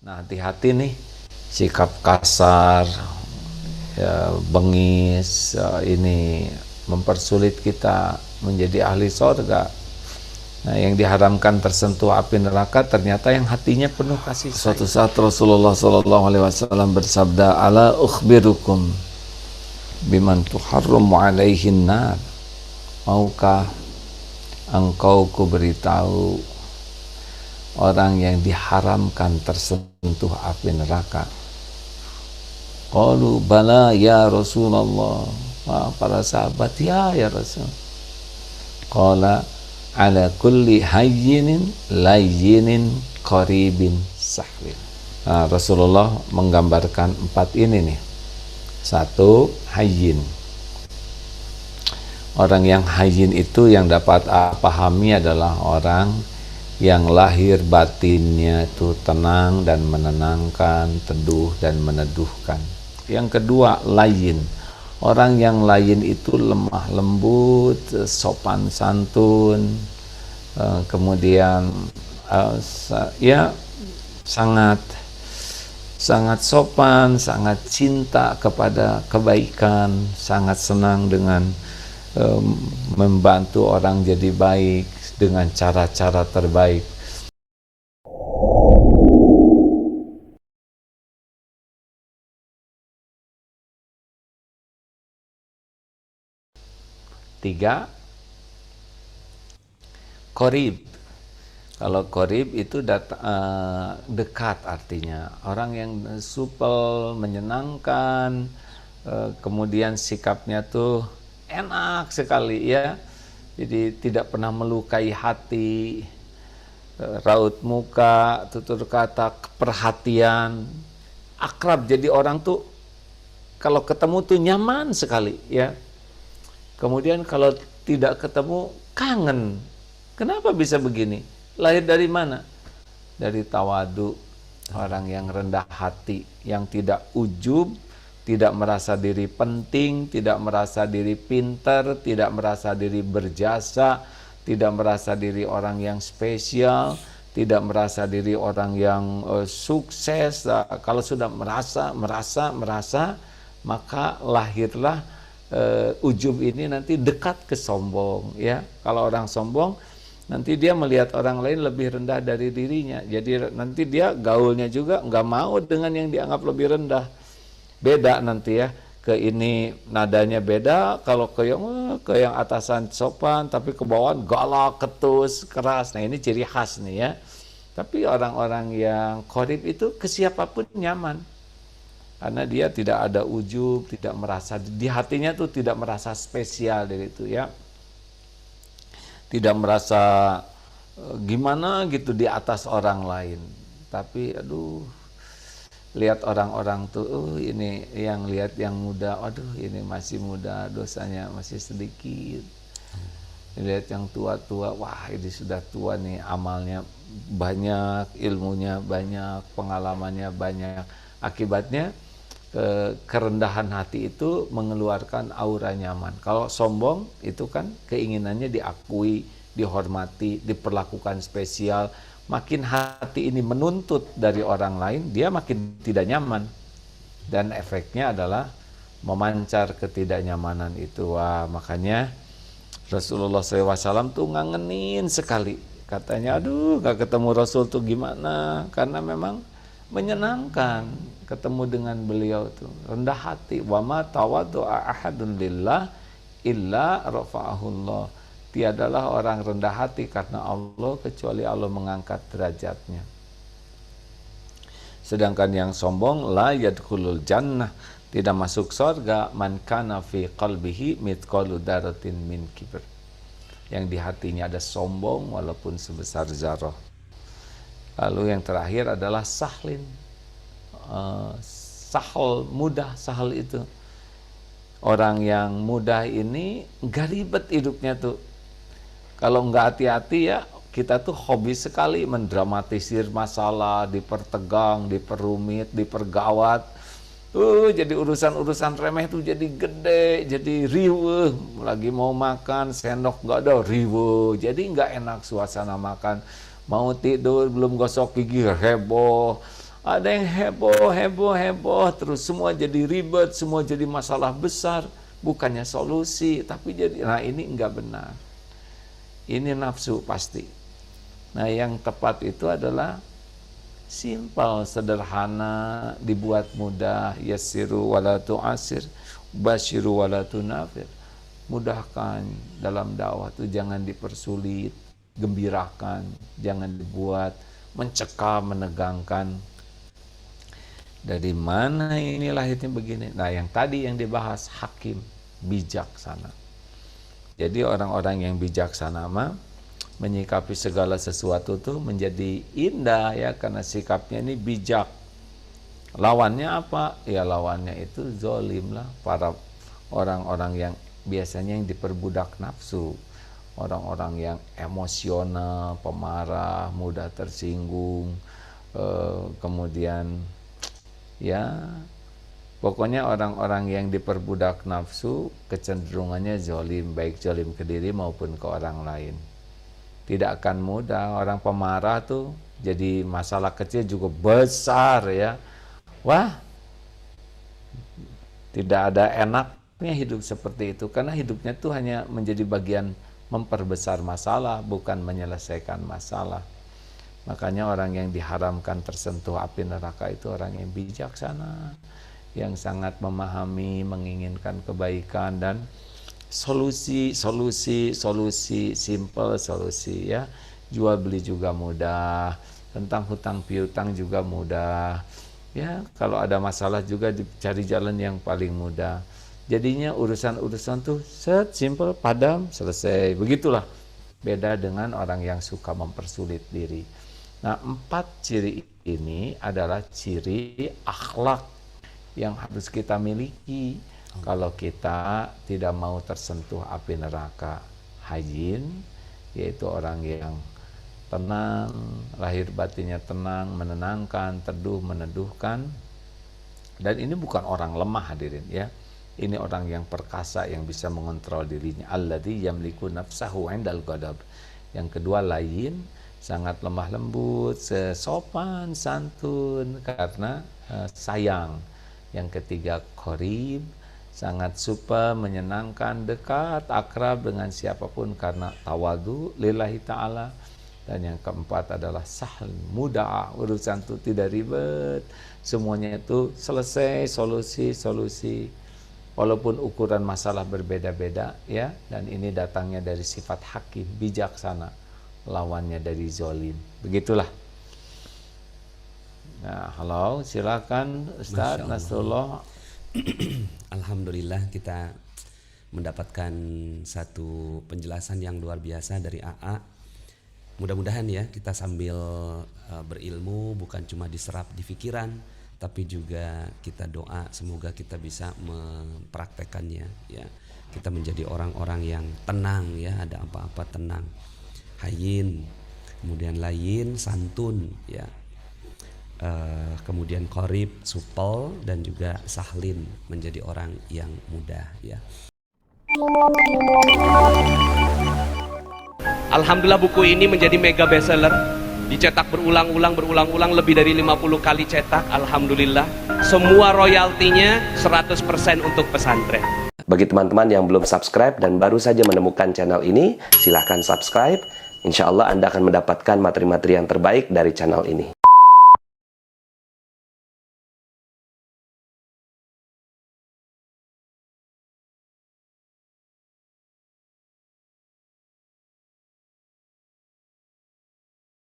Nah, hati-hati nih, sikap kasar, ya, bengis, ini mempersulit kita menjadi ahli sorga. Nah, yang diharamkan tersentuh api neraka ternyata yang hatinya penuh kasih sayang. Suatu saat Rasulullah SAW bersabda, "Ala ukhbirukum biman tuharramu alaihin nar." Maukah engkau kuberitahu orang yang diharamkan tersentuh api neraka? Qalu bala ya Rasulullah. Para sahabat, ya Rasul. Qala ala kulli hayyinin layyinin qaribin sahlin. Nah, Rasulullah menggambarkan 4 ini nih. 1, hayyin. Orang yang hayyin itu yang dapat pahami adalah orang yang lahir batinnya itu tenang dan menenangkan, teduh dan meneduhkan. Yang kedua, layyin. Orang yang layyin itu lemah lembut, sopan santun, kemudian ya sangat sopan, sangat cinta kepada kebaikan, sangat senang dengan membantu orang jadi baik dengan cara-cara terbaik. Tiga, qorib. Kalau qorib itu dekat artinya. Orang yang supel, menyenangkan, kemudian sikapnya tuh enak sekali ya. Jadi tidak pernah melukai hati, raut muka, tutur kata, perhatian, akrab. Jadi orang tuh kalau ketemu tuh nyaman sekali ya. Kemudian kalau tidak ketemu kangen. Kenapa bisa begini? Lahir dari mana? Dari tawadu, orang yang rendah hati, yang tidak ujub, tidak merasa diri penting, tidak merasa diri pintar, tidak merasa diri berjasa, tidak merasa diri orang yang spesial, tidak merasa diri orang yang sukses. Kalau sudah merasa, maka lahirlah ujub ini nanti dekat ke sombong ya. Kalau orang sombong nanti dia melihat orang lain lebih rendah dari dirinya, jadi nanti dia gaulnya juga nggak mau dengan yang dianggap lebih rendah. Beda nanti ya, ke ini nadanya beda, kalau ke yang atasan sopan tapi ke bawah galak, ketus, keras. Nah ini ciri khas nih ya. Tapi orang-orang yang qorib itu ke siapapun nyaman, karena dia tidak ada ujub, tidak merasa di hatinya tuh tidak merasa spesial dari itu ya, tidak merasa gimana gitu di atas orang lain. Tapi aduh, lihat orang-orang tuh, ini yang lihat yang muda, aduh ini masih muda, dosanya masih sedikit. Lihat yang tua-tua, wah ini sudah tua nih, amalnya banyak, ilmunya banyak, pengalamannya banyak. Akibatnya kerendahan hati itu mengeluarkan aura nyaman. Kalau sombong itu kan keinginannya diakui, dihormati, diperlakukan spesial. Makin hati ini menuntut dari orang lain, dia makin tidak nyaman. Dan efeknya adalah memancar ketidaknyamanan itu. Wah, makanya Rasulullah SAW tuh ngangenin sekali. Katanya, aduh gak ketemu Rasul tuh gimana. Karena memang menyenangkan ketemu dengan beliau tuh, rendah hati. Wa ma tawaddu'a ahadun lillah illa rafa'ahullah. Tiadalah orang rendah hati karena Allah kecuali Allah mengangkat derajatnya. Sedangkan yang sombong, la yadkhulul jannah, tidak masuk surga, man kana fi qalbihi mithqalu dzarratin min kibr. Yang di hatinya ada sombong walaupun sebesar zarah. Lalu yang terakhir adalah sahlin. Sahal, mudah. Sahal itu orang yang mudah ini gak ribet hidupnya tuh. Kalau nggak hati-hati ya, kita tuh hobi sekali mendramatisir masalah, dipertegang, diperumit, dipergawat. Jadi urusan-urusan remeh tuh jadi gede, jadi riweuh. Lagi mau makan, sendok nggak ada, riweuh. Jadi nggak enak suasana makan. Mau tidur, belum gosok gigi, heboh. Ada yang heboh, terus semua jadi ribet, semua jadi masalah besar, bukannya solusi, tapi jadi, nah ini enggak benar. Ini nafsu pasti. Nah yang tepat itu adalah simpel, sederhana, dibuat mudah, yassiru wala tu'asir, basyiru wala tunafir. Mudahkan dalam dakwah itu jangan dipersulit, gembirakan, jangan dibuat mencekam, menegangkan. Dari mana ini lahirnya begini? Nah, yang tadi yang dibahas hakim, bijaksana. Jadi orang-orang yang bijaksana mah menyikapi segala sesuatu tuh menjadi indah ya, karena sikapnya ini bijak. Lawannya apa? Ya lawannya itu zolim lah, para orang-orang yang biasanya yang diperbudak nafsu, orang-orang yang emosional, pemarah, mudah tersinggung, kemudian ya pokoknya orang-orang yang diperbudak nafsu kecenderungannya zolim, baik zolim ke diri maupun ke orang lain. Tidak akan mudah, orang pemarah tuh jadi masalah kecil juga besar ya. Wah, tidak ada enaknya hidup seperti itu, karena hidupnya tuh hanya menjadi bagian memperbesar masalah, bukan menyelesaikan masalah. Makanya orang yang diharamkan tersentuh api neraka itu orang yang bijaksana, yang sangat memahami, menginginkan kebaikan dan solusi, simple solusi ya. Jual beli juga mudah, tentang hutang piutang juga mudah. Ya, kalau ada masalah juga dicari jalan yang paling mudah. Jadinya urusan-urusan tuh simple, padam, selesai. Begitulah. Beda dengan orang yang suka mempersulit diri. Nah, 4 ciri ini adalah ciri akhlak yang harus kita miliki kalau kita tidak mau tersentuh api neraka. Hayyin, yaitu orang yang tenang, lahir batinnya tenang, menenangkan, teduh, meneduhkan. Dan ini bukan orang lemah hadirin ya. Ini orang yang perkasa, yang bisa mengontrol dirinya. Alladzi yamliku nafsahu 'indal ghadab. Yang kedua layyin, sangat lemah lembut, sopan, santun karena sayang. Yang ketiga qarib, sangat supa, menyenangkan, dekat, akrab dengan siapapun karena tawadu lillahi ta'ala. Dan yang keempat adalah sahl, mudah, urusan itu tidak ribet, semuanya itu selesai, solusi, walaupun ukuran masalah berbeda-beda ya. Dan ini datangnya dari sifat hakim, bijaksana, lawannya dari zolim. Begitulah. Nah, halo, silakan Ustaz Nasrullah. Alhamdulillah kita mendapatkan satu penjelasan yang luar biasa dari AA. Mudah-mudahan ya kita sambil berilmu bukan cuma diserap di pikiran, tapi juga kita doa semoga kita bisa mempraktekannya ya. Kita menjadi orang-orang yang tenang ya, ada apa-apa tenang. Hayyin, kemudian layyin, santun ya. Kemudian qarib, supel, dan juga sahlin, menjadi orang yang mudah ya. Alhamdulillah buku ini menjadi mega bestseller, dicetak berulang-ulang lebih dari 50 kali cetak. Alhamdulillah, semua royaltinya 100% untuk pesantren. Bagi teman-teman yang belum subscribe dan baru saja menemukan channel ini, silahkan subscribe. Insya Allah Anda akan mendapatkan materi-materi yang terbaik dari channel ini.